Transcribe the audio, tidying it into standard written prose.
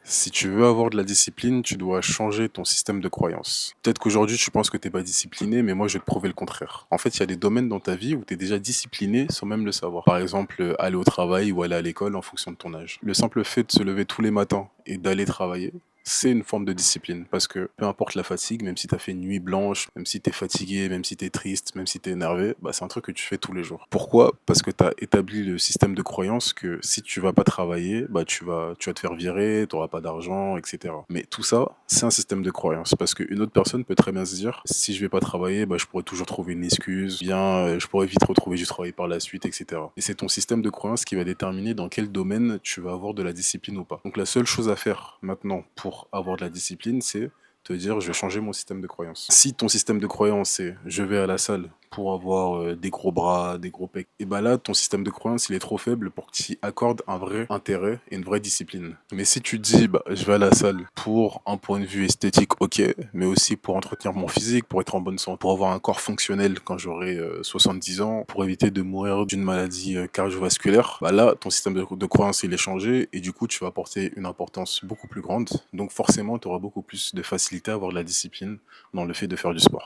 Si tu veux avoir de la discipline, tu dois changer ton système de croyance. Peut-être qu'aujourd'hui, tu penses que t'es pas discipliné, mais moi, je vais te prouver le contraire. En fait, il y a des domaines dans ta vie où tu es déjà discipliné sans même le savoir. Par exemple, aller au travail ou aller à l'école en fonction de ton âge. Le simple fait de se lever tous les matins et d'aller travailler, c'est une forme de discipline. Parce que peu importe la fatigue, même si tu as fait une nuit blanche, même si tu es fatigué, même si tu es triste, même si tu es énervé, bah, c'est un truc que tu fais tous les jours. Pourquoi? Parce que tu as établi le système de croyance que si tu vas pas travailler, bah, tu vas te faire virer, tu n'auras pas d'argent, etc. Mais tout ça, c'est un système de croyance. Parce qu'une autre personne peut très bien se dire, si je vais pas travailler, bah, je pourrais toujours trouver une excuse, bien, je pourrais vite retrouver du travail par la suite, etc. Et c'est ton système de croyance qui va déterminer dans quel domaine tu vas avoir de la discipline ou pas. Donc la seule chose à faire maintenant pour avoir de la discipline, c'est te dire je vais changer mon système de croyance. Si ton système de croyance c'est je vais à la salle pour avoir des gros bras, des gros pecs, et bah là ton système de croyance il est trop faible pour que tu y accordes un vrai intérêt et une vraie discipline. Mais si tu te dis bah je vais à la salle pour un point de vue esthétique, ok, mais aussi pour entretenir mon physique, pour être en bonne santé, pour avoir un corps fonctionnel quand j'aurai 70 ans, pour éviter de mourir d'une maladie cardiovasculaire, bah là ton système de croyance il est changé et du coup tu vas porter une importance beaucoup plus grande. Donc forcément tu auras beaucoup plus de facilité à avoir de la discipline dans le fait de faire du sport.